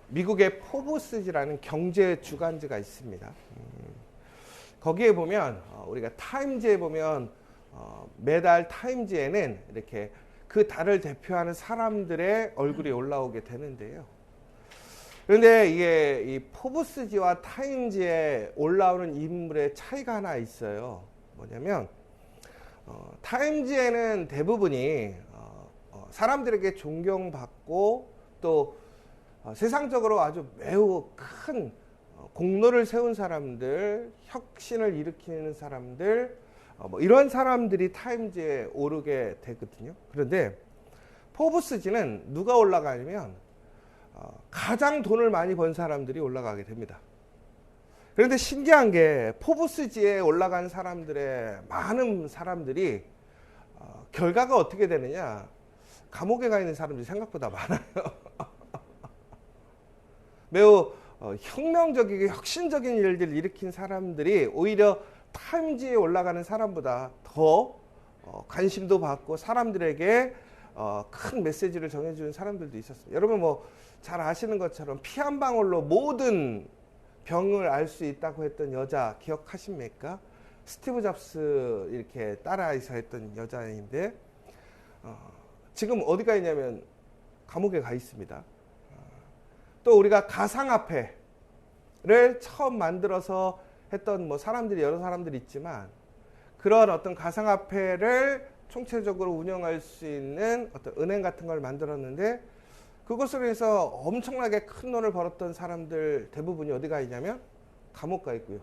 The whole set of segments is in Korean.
미국의 포브스지라는 경제 주간지가 있습니다. 거기에 보면 우리가 타임즈에 보면 매달 타임즈에는 이렇게 그 달을 대표하는 사람들의 얼굴이 올라오게 되는데요. 그런데 이게 이 포브스지와 타임즈에 올라오는 인물의 차이가 하나 있어요. 뭐냐면 타임즈에는 대부분이 사람들에게 존경받고 또 세상적으로 아주 매우 큰 공로를 세운 사람들, 혁신을 일으키는 사람들, 뭐 이런 사람들이 타임즈에 오르게 되거든요. 그런데 포브스지는 누가 올라가냐면 가장 돈을 많이 번 사람들이 올라가게 됩니다. 그런데 신기한 게 포브스지에 올라간 사람들의 많은 사람들이 결과가 어떻게 되느냐, 감옥에 가 있는 사람들이 생각보다 많아요. 매우 혁명적이고 혁신적인 일들을 일으킨 사람들이 오히려 타임즈에 올라가는 사람보다 더 관심도 받고 사람들에게 큰 메시지를 전해주는 사람들도 있었어요. 여러분 뭐 잘 아시는 것처럼 피 한 방울로 모든 병을 알 수 있다고 했던 여자 기억하십니까? 스티브 잡스 이렇게 따라해서 했던 여자인데 지금 어디가 있냐면 감옥에 가 있습니다. 또 우리가 가상화폐를 처음 만들어서 했던 뭐 사람들이 여러 사람들이 있지만 그런 어떤 가상화폐를 총체적으로 운영할 수 있는 어떤 은행 같은 걸 만들었는데 그것으로 해서 엄청나게 큰 돈을 벌었던 사람들 대부분이 어디가 있냐면 감옥 가 있고요.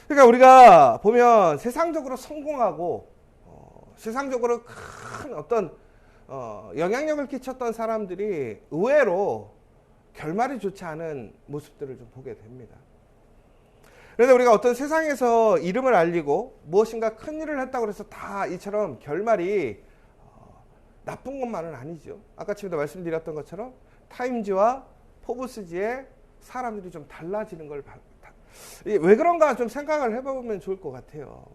그러니까 우리가 보면 세상적으로 성공하고 세상적으로 큰 어떤 영향력을 끼쳤던 사람들이 의외로 결말이 좋지 않은 모습들을 좀 보게 됩니다. 그런데 우리가 어떤 세상에서 이름을 알리고 무엇인가 큰 일을 했다고 해서 다 이처럼 결말이 나쁜 것만은 아니죠. 아까 처음에 말씀드렸던 것처럼 타임즈와 포브스지의 사람들이 좀 달라지는 걸 왜 그런가 좀 생각을 해보면 좋을 것 같아요.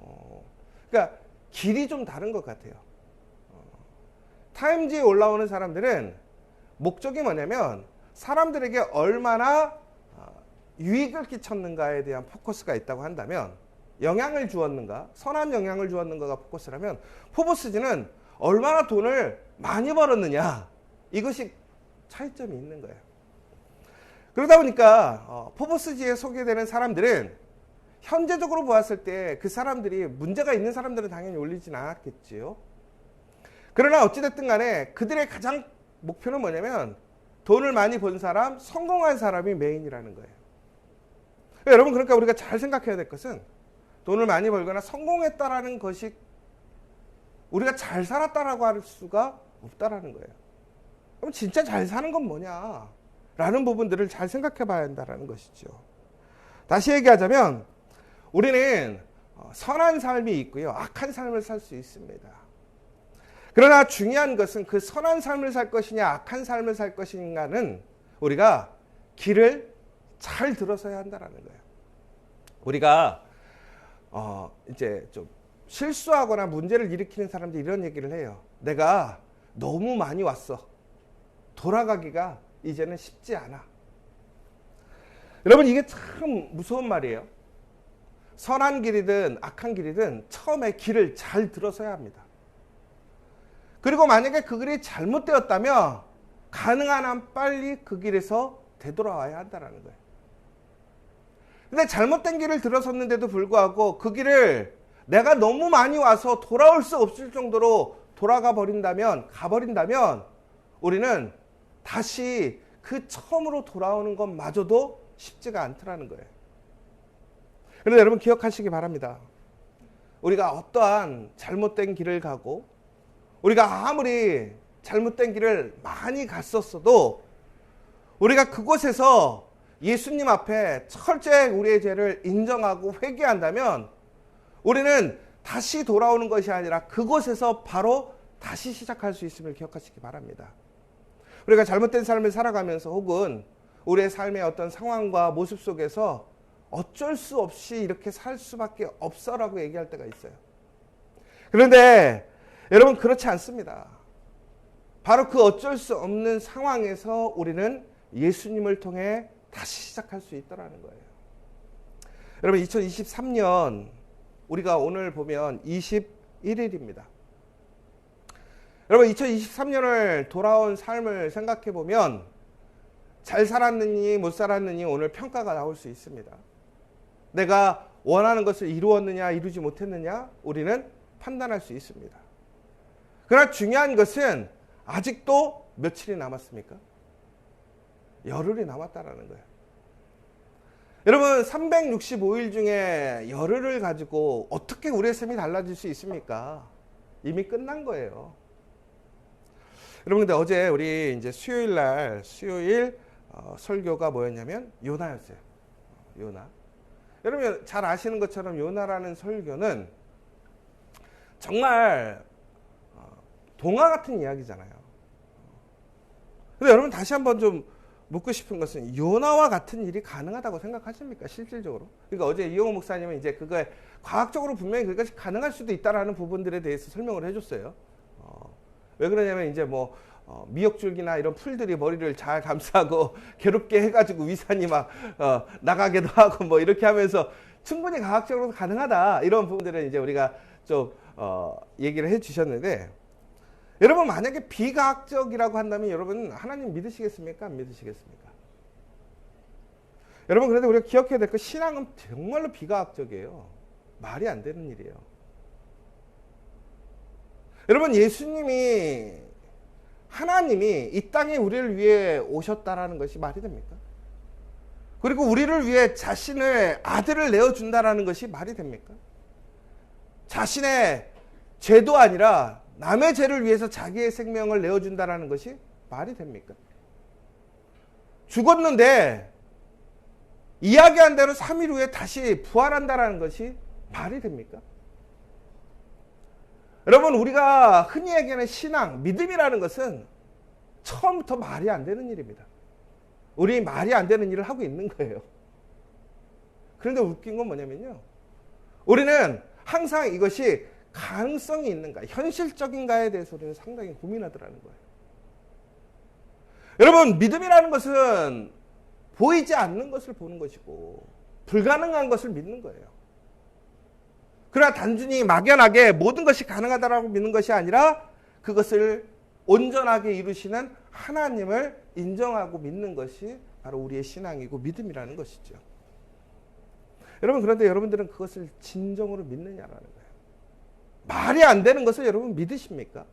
그러니까 길이 좀 다른 것 같아요. 타임즈에 올라오는 사람들은 목적이 뭐냐면 사람들에게 얼마나 유익을 끼쳤는가에 대한 포커스가 있다고 한다면, 영향을 주었는가, 선한 영향을 주었는가가 포커스라면 포브스지는 얼마나 돈을 많이 벌었느냐, 이것이 차이점이 있는 거예요. 그러다 보니까 포브스지에 소개되는 사람들은 현재적으로 보았을 때 그 사람들이 문제가 있는 사람들은 당연히 올리진 않았겠지요. 그러나 어찌됐든 간에 그들의 가장 목표는 뭐냐면 돈을 많이 번 사람, 성공한 사람이 메인이라는 거예요. 여러분, 그러니까 우리가 잘 생각해야 될 것은 돈을 많이 벌거나 성공했다라는 것이 우리가 잘 살았다라고 할 수가 없다라는 거예요. 그럼 진짜 잘 사는 건 뭐냐? 라는 부분들을 잘 생각해 봐야 한다는 것이죠. 다시 얘기하자면 우리는 선한 삶이 있고요, 악한 삶을 살 수 있습니다. 그러나 중요한 것은 그 선한 삶을 살 것이냐 악한 삶을 살 것인가는 우리가 길을 잘 들어서야 한다는 거예요. 우리가 이제 좀 실수하거나 문제를 일으키는 사람들이 이런 얘기를 해요. 내가 너무 많이 왔어. 돌아가기가 이제는 쉽지 않아. 여러분, 이게 참 무서운 말이에요. 선한 길이든 악한 길이든 처음에 길을 잘 들어서야 합니다. 그리고 만약에 그 길이 잘못되었다면 가능한 한 빨리 그 길에서 되돌아와야 한다는 거예요. 근데 잘못된 길을 들어섰는데도 불구하고 그 길을 내가 너무 많이 와서 돌아올 수 없을 정도로 가버린다면 우리는 다시 그 처음으로 돌아오는 것마저도 쉽지가 않더라는 거예요. 그런데 여러분 기억하시기 바랍니다. 우리가 어떠한 잘못된 길을 가고 우리가 아무리 잘못된 길을 많이 갔었어도 우리가 그곳에서 예수님 앞에 철저히 우리의 죄를 인정하고 회개한다면 우리는 다시 돌아오는 것이 아니라 그곳에서 바로 다시 시작할 수 있음을 기억하시기 바랍니다. 우리가 잘못된 삶을 살아가면서 혹은 우리의 삶의 어떤 상황과 모습 속에서 어쩔 수 없이 이렇게 살 수밖에 없어라고 얘기할 때가 있어요. 그런데 여러분 그렇지 않습니다. 바로 그 어쩔 수 없는 상황에서 우리는 예수님을 통해 다시 시작할 수 있다는 거예요. 여러분 2023년 우리가 오늘 보면 21일입니다. 여러분 2023년을 돌아온 삶을 생각해 보면 잘 살았느니 못 살았느니 오늘 평가가 나올 수 있습니다. 내가 원하는 것을 이루었느냐 이루지 못했느냐 우리는 판단할 수 있습니다. 그러나 중요한 것은 아직도 며칠이 남았습니까? 열흘이 남았다라는 거예요. 여러분 365일 중에 열흘을 가지고 어떻게 우리의 삶이 달라질 수 있습니까? 이미 끝난 거예요. 여러분 근데 어제 우리 이제 수요일 설교가 뭐였냐면 요나였어요. 요나. 여러분 잘 아시는 것처럼 요나라는 설교는 정말 동화 같은 이야기잖아요. 근데 여러분 다시 한번 좀 묻고 싶은 것은 요나와 같은 일이 가능하다고 생각하십니까? 실질적으로. 그러니까 어제 이용호 목사님은 이제 그거에 과학적으로 분명히 그것이 가능할 수도 있다라는 부분들에 대해서 설명을 해줬어요. 왜 그러냐면 이제 뭐 미역줄기나 이런 풀들이 머리를 잘 감싸고 괴롭게 해가지고 위산이 막 나가기도 하고 뭐 이렇게 하면서 충분히 과학적으로 가능하다 이런 부분들은 이제 우리가 좀 얘기를 해주셨는데 여러분 만약에 비과학적이라고 한다면 여러분 하나님 믿으시겠습니까? 안 믿으시겠습니까? 여러분 그런데 우리가 기억해야 될 것 신앙은 정말로 비과학적이에요. 말이 안 되는 일이에요. 여러분 하나님이 이 땅에 우리를 위해 오셨다라는 것이 말이 됩니까? 그리고 우리를 위해 자신의 아들을 내어준다라는 것이 말이 됩니까? 자신의 죄도 아니라 남의 죄를 위해서 자기의 생명을 내어준다라는 것이 말이 됩니까? 죽었는데 이야기한 대로 3일 후에 다시 부활한다라는 것이 말이 됩니까? 여러분 우리가 흔히 얘기하는 신앙, 믿음이라는 것은 처음부터 말이 안 되는 일입니다. 우리 말이 안 되는 일을 하고 있는 거예요. 그런데 웃긴 건 뭐냐면요. 우리는 항상 이것이 가능성이 있는가, 현실적인가에 대해서 우리는 상당히 고민하더라는 거예요. 여러분 믿음이라는 것은 보이지 않는 것을 보는 것이고 불가능한 것을 믿는 거예요. 그러나 단순히 막연하게 모든 것이 가능하다라고 믿는 것이 아니라 그것을 온전하게 이루시는 하나님을 인정하고 믿는 것이 바로 우리의 신앙이고 믿음이라는 것이죠. 여러분 그런데 여러분들은 그것을 진정으로 믿느냐라는 거예요. 말이 안 되는 것을 여러분 믿으십니까?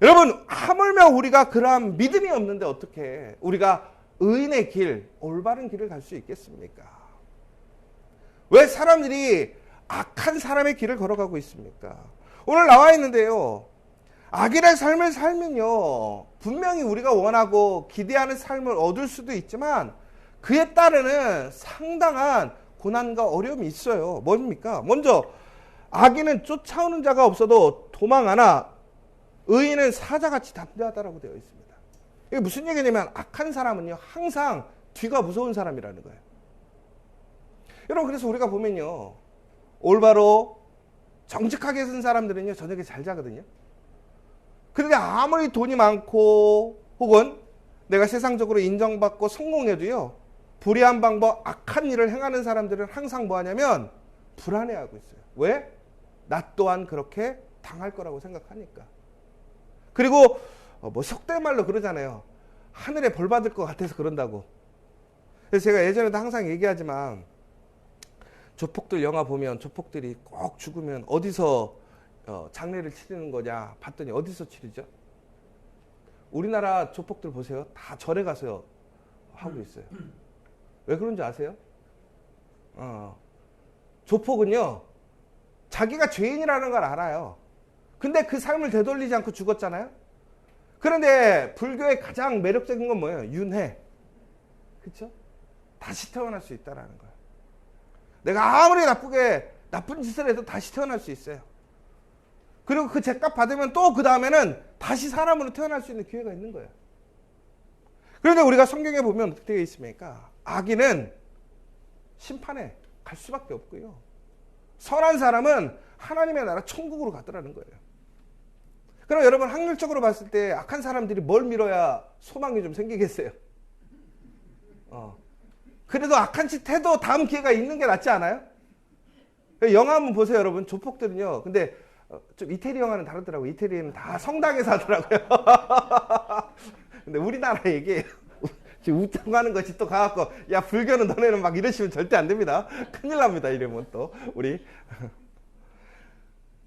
여러분 하물며 우리가 그러한 믿음이 없는데 어떻게 우리가 의인의 길, 올바른 길을 갈 수 있겠습니까? 왜 사람들이 악한 사람의 길을 걸어가고 있습니까? 오늘 나와 있는데요. 악인의 삶을 살면요. 분명히 우리가 원하고 기대하는 삶을 얻을 수도 있지만 그에 따르는 상당한 고난과 어려움이 있어요. 뭡니까? 먼저 악인은 쫓아오는 자가 없어도 도망하나 의인은 사자같이 담대하다라고 되어 있습니다. 이게 무슨 얘기냐면 악한 사람은요. 항상 뒤가 무서운 사람이라는 거예요. 여러분 그래서 우리가 보면요. 올바로 정직하게 산 사람들은요. 저녁에 잘 자거든요. 그런데 아무리 돈이 많고 혹은 내가 세상적으로 인정받고 성공해도요. 불의한 방법, 악한 일을 행하는 사람들은 항상 뭐 하냐면 불안해하고 있어요. 왜? 나 또한 그렇게 당할 거라고 생각하니까. 그리고 뭐 속된 말로 그러잖아요. 하늘에 벌 받을 것 같아서 그런다고. 그래서 제가 예전에도 항상 얘기하지만 조폭들 영화 보면 조폭들이 꼭 죽으면 어디서 장례를 치르는 거냐 봤더니 어디서 치르죠? 우리나라 조폭들 보세요. 다 절에 가서 하고 있어요. 왜 그런지 아세요? 조폭은요. 자기가 죄인이라는 걸 알아요. 근데 그 삶을 되돌리지 않고 죽었잖아요. 그런데 불교의 가장 매력적인 건 뭐예요? 윤회. 그렇죠? 다시 태어날 수 있다는 거예요. 내가 아무리 나쁜 짓을 해도 다시 태어날 수 있어요. 그리고 그 죄값 받으면 또 그 다음에는 다시 사람으로 태어날 수 있는 기회가 있는 거예요. 그런데 우리가 성경에 보면 어떻게 되어 있습니까? 악인은 심판에 갈 수밖에 없고요. 선한 사람은 하나님의 나라 천국으로 가더라는 거예요. 그럼 여러분 확률적으로 봤을 때 악한 사람들이 뭘 밀어야 소망이 좀 생기겠어요? 그래도 악한 짓 해도 다음 기회가 있는 게 낫지 않아요? 영화 한번 보세요, 여러분. 조폭들은요. 근데 좀 이태리 영화는 다르더라고요. 이태리는 다 성당에서 하더라고요. 근데 우리나라 얘기예요. 지금 웃자고 하는 것이 또 가갖고, 야, 불교는 너네는 막 이러시면 절대 안 됩니다. 큰일 납니다. 이러면 또, 우리.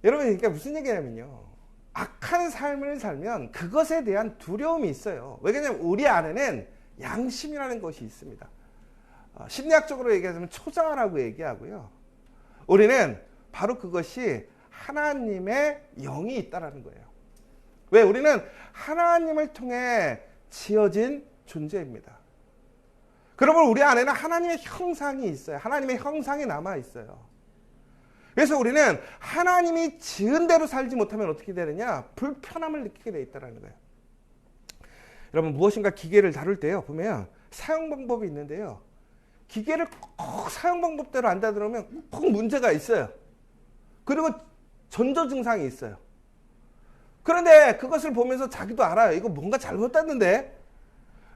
여러분, 그러니까 무슨 얘기냐면요. 악한 삶을 살면 그것에 대한 두려움이 있어요. 왜냐면 우리 안에는 양심이라는 것이 있습니다. 심리학적으로 얘기하자면 초자라고 얘기하고요. 우리는 바로 그것이 하나님의 영이 있다라는 거예요. 왜? 우리는 하나님을 통해 지어진 존재입니다. 그러면 우리 안에는 하나님의 형상이 있어요. 하나님의 형상이 남아 있어요. 그래서 우리는 하나님이 지은 대로 살지 못하면 어떻게 되느냐? 불편함을 느끼게 돼 있다는 거예요. 여러분, 무엇인가 기계를 다룰 때요, 보면 사용 방법이 있는데요. 기계를 꼭 사용 방법대로 안 다루면 꼭 문제가 있어요. 그리고 전조 증상이 있어요. 그런데 그것을 보면서 자기도 알아요. 이거 뭔가 잘못됐는데?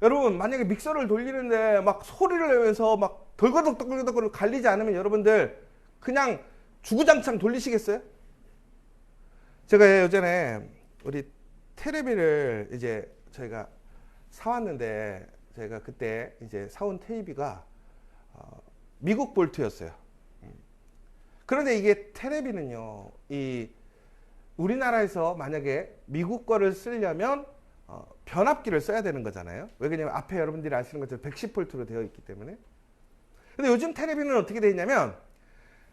여러분, 만약에 믹서를 돌리는데 막 소리를 내면서 막 덜거덕덜거덕 갈리지 않으면 여러분들 그냥 주구장창 돌리시겠어요? 제가 예전에 우리 테레비를 이제 저희가 사왔는데, 제가 그때 이제 사온 테레비가 미국 볼트였어요. 그런데 이게 테레비는요, 이 우리나라에서 만약에 미국 거를 쓰려면 변압기를 써야 되는 거잖아요. 왜냐면 앞에 여러분들이 아시는 것처럼 110V로 되어 있기 때문에. 근데 요즘 테레비는 어떻게 되어 있냐면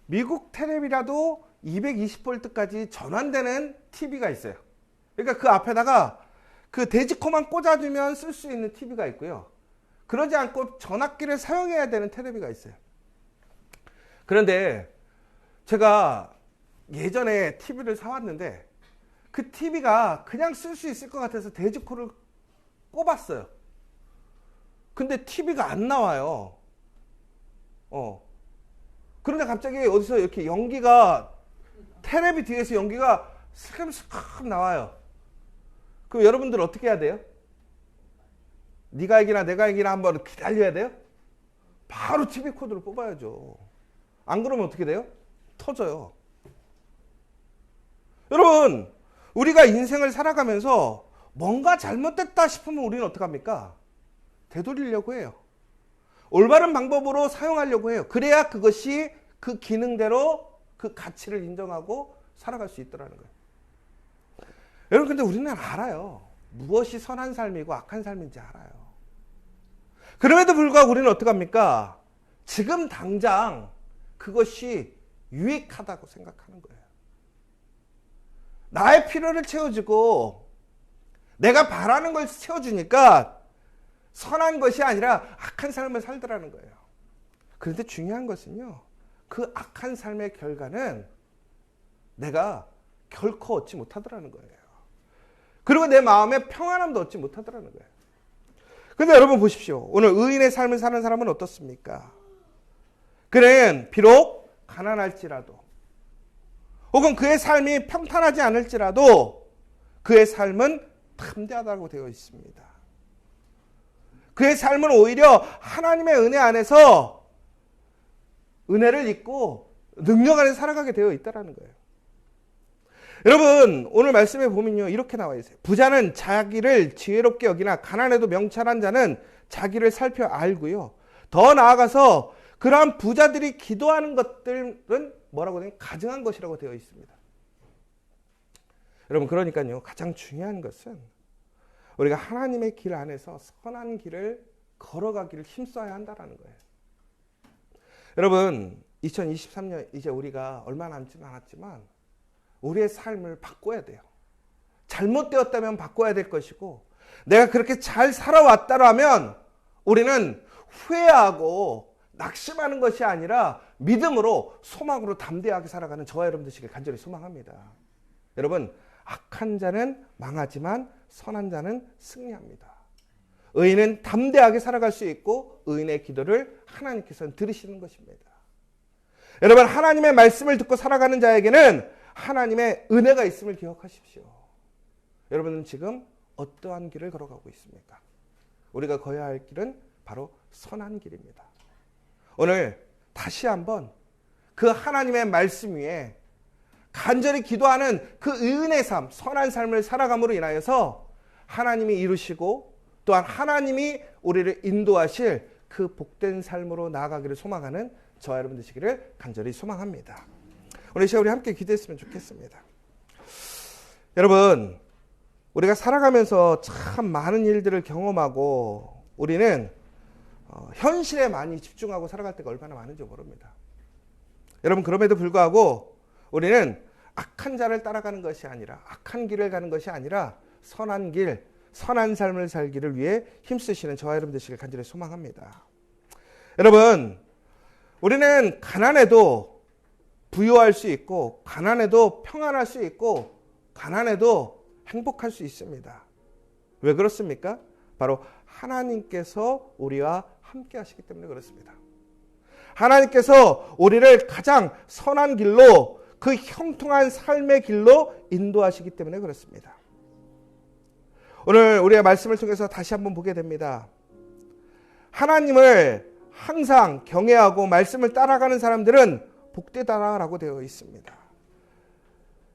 미국 테레비라도 220V까지 전환되는 TV가 있어요. 그러니까 그 앞에다가 그 돼지코만 꽂아주면 쓸 수 있는 TV가 있고요. 그러지 않고 전압기를 사용해야 되는 테레비가 있어요. 그런데 제가 예전에 TV를 사왔는데 그 TV가 그냥 쓸 수 있을 것 같아서 돼지코를 꼽았어요. 근데 TV가 안 나와요. 그런데 갑자기 어디서 이렇게 연기가, 테레비 뒤에서 연기가 슬금슬금 나와요. 그럼 여러분들 어떻게 해야 돼요? 네가 이기나 내가 이기나 한번 기다려야 돼요? 바로 TV 코드를 뽑아야죠. 안 그러면 어떻게 돼요? 터져요. 여러분, 우리가 인생을 살아가면서 뭔가 잘못됐다 싶으면 우리는 어떡합니까? 되돌리려고 해요. 올바른 방법으로 사용하려고 해요. 그래야 그것이 그 기능대로 그 가치를 인정하고 살아갈 수 있더라는 거예요. 여러분, 근데 우리는 알아요. 무엇이 선한 삶이고 악한 삶인지 알아요. 그럼에도 불구하고 우리는 어떡합니까? 지금 당장 그것이 유익하다고 생각하는 거예요. 나의 필요를 채워주고 내가 바라는 걸 채워주니까 선한 것이 아니라 악한 삶을 살더라는 거예요. 그런데 중요한 것은요, 그 악한 삶의 결과는 내가 결코 얻지 못하더라는 거예요. 그리고 내 마음에 평안함도 얻지 못하더라는 거예요. 근데 여러분 보십시오. 오늘 의인의 삶을 사는 사람은 어떻습니까? 그는 비록 가난할지라도, 혹은 그의 삶이 평탄하지 않을지라도 그의 삶은 담대하다고 되어 있습니다. 그의 삶은 오히려 하나님의 은혜 안에서 은혜를 입고 능력 안에 살아가게 되어 있다는 거예요. 여러분, 오늘 말씀에 보면요, 이렇게 나와 있어요. 부자는 자기를 지혜롭게 여기나 가난해도 명철한 자는 자기를 살펴 알고요. 더 나아가서 그러한 부자들이 기도하는 것들은 뭐라고 되냐? 가증한 것이라고 되어 있습니다. 여러분, 그러니까요, 가장 중요한 것은 우리가 하나님의 길 안에서 선한 길을 걸어가기를 힘써야 한다는 거예요. 여러분, 2023년 이제 우리가 얼마 남지는 않았지만 우리의 삶을 바꿔야 돼요. 잘못되었다면 바꿔야 될 것이고, 내가 그렇게 잘 살아왔다라면 우리는 후회하고 낙심하는 것이 아니라 믿음으로, 소망으로 담대하게 살아가는 저와 여러분 되시길 간절히 소망합니다. 여러분, 악한 자는 망하지만 선한 자는 승리합니다. 의인은 담대하게 살아갈 수 있고 의인의 기도를 하나님께서는 들으시는 것입니다. 여러분, 하나님의 말씀을 듣고 살아가는 자에게는 하나님의 은혜가 있음을 기억하십시오. 여러분은 지금 어떠한 길을 걸어가고 있습니까? 우리가 걸어야 할 길은 바로 선한 길입니다. 오늘 다시 한번 그 하나님의 말씀 위에 간절히 기도하는 그 의인의 삶, 선한 삶을 살아감으로 인하여서 하나님이 이루시고 또한 하나님이 우리를 인도하실 그 복된 삶으로 나아가기를 소망하는 저와 여러분 되시기를 간절히 소망합니다. 오늘 이 시간 우리 함께 기도했으면 좋겠습니다. 여러분, 우리가 살아가면서 참 많은 일들을 경험하고 우리는 현실에 많이 집중하고 살아갈 때가 얼마나 많은지 모릅니다. 여러분, 그럼에도 불구하고 우리는 악한 자를 따라가는 것이 아니라, 악한 길을 가는 것이 아니라 선한 길, 선한 삶을 살기를 위해 힘쓰시는 저와 여러분 되시길 간절히 소망합니다. 여러분, 우리는 가난해도 부유할 수 있고, 가난해도 평안할 수 있고, 가난해도 행복할 수 있습니다. 왜 그렇습니까? 바로 하나님께서 우리와 함께 하시기 때문에 그렇습니다. 하나님께서 우리를 가장 선한 길로, 그 형통한 삶의 길로 인도하시기 때문에 그렇습니다. 오늘 우리의 말씀을 통해서 다시 한번 보게 됩니다. 하나님을 항상 경외하고 말씀을 따라가는 사람들은 복되다라고 되어 있습니다.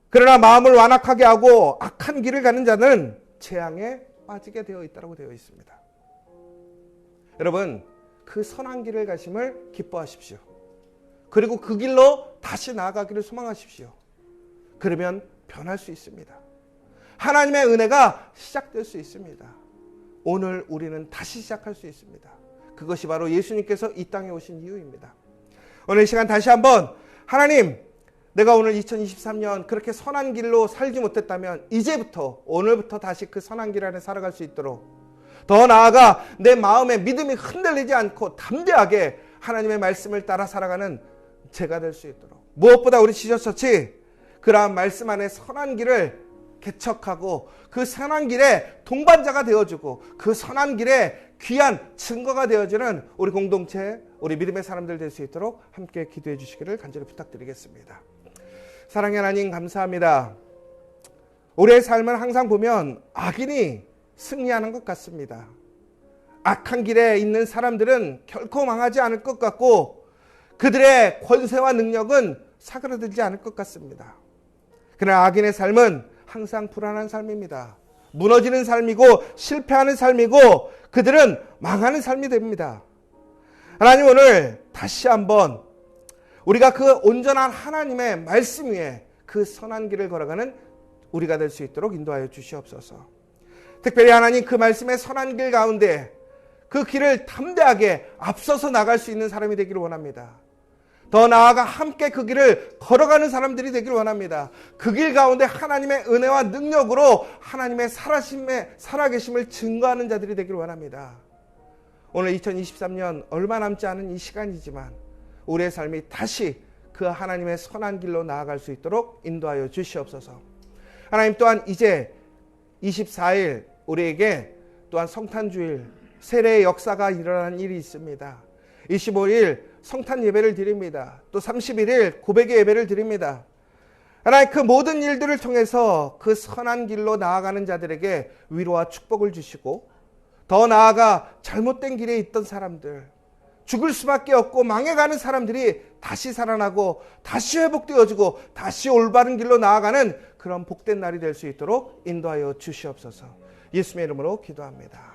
그러나 마음을 완악하게 하고 악한 길을 가는 자는 재앙에 빠지게 되어 있다고 되어 있습니다. 여러분, 그 선한 길을 가심을 기뻐하십시오. 그리고 그 길로 다시 나아가기를 소망하십시오. 그러면 변할 수 있습니다. 하나님의 은혜가 시작될 수 있습니다. 오늘 우리는 다시 시작할 수 있습니다. 그것이 바로 예수님께서 이 땅에 오신 이유입니다. 오늘 이 시간 다시 한번 하나님, 내가 오늘 2023년 그렇게 선한 길로 살지 못했다면 이제부터, 오늘부터 다시 그 선한 길 안에 살아갈 수 있도록, 더 나아가 내 마음의 믿음이 흔들리지 않고 담대하게 하나님의 말씀을 따라 살아가는 제가 될 수 있도록, 무엇보다 우리 지저처치 그러한 말씀 안에 선한 길을 개척하고 그 선한 길에 동반자가 되어주고 그 선한 길에 귀한 증거가 되어주는 우리 공동체, 우리 믿음의 사람들 될 수 있도록 함께 기도해 주시기를 간절히 부탁드리겠습니다. 사랑의 하나님, 감사합니다. 우리의 삶을 항상 보면 악인이 승리하는 것 같습니다. 악한 길에 있는 사람들은 결코 망하지 않을 것 같고 그들의 권세와 능력은 사그라들지 않을 것 같습니다. 그러나 악인의 삶은 항상 불안한 삶입니다. 무너지는 삶이고 실패하는 삶이고 그들은 망하는 삶이 됩니다. 하나님, 오늘 다시 한번 우리가 그 온전한 하나님의 말씀 위에 그 선한 길을 걸어가는 우리가 될 수 있도록 인도하여 주시옵소서. 특별히 하나님, 그 말씀의 선한 길 가운데 그 길을 담대하게 앞서서 나갈 수 있는 사람이 되기를 원합니다. 더 나아가 함께 그 길을 걸어가는 사람들이 되기를 원합니다. 그 길 가운데 하나님의 은혜와 능력으로 하나님의 살아계심을 증거하는 자들이 되기를 원합니다. 오늘 2023년 얼마 남지 않은 이 시간이지만 우리의 삶이 다시 그 하나님의 선한 길로 나아갈 수 있도록 인도하여 주시옵소서. 하나님, 또한 이제 24일 우리에게 또한 성탄주일 세례의 역사가 일어나는 일이 있습니다. 25일 성탄 예배를 드립니다. 또 31일 고백의 예배를 드립니다. 하나님, 그 모든 일들을 통해서 그 선한 길로 나아가는 자들에게 위로와 축복을 주시고 더 나아가 잘못된 길에 있던 사람들, 죽을 수밖에 없고 망해가는 사람들이 다시 살아나고 다시 회복되어지고 다시 올바른 길로 나아가는 그런 복된 날이 될 수 있도록 인도하여 주시옵소서. 예수님의 이름으로 기도합니다.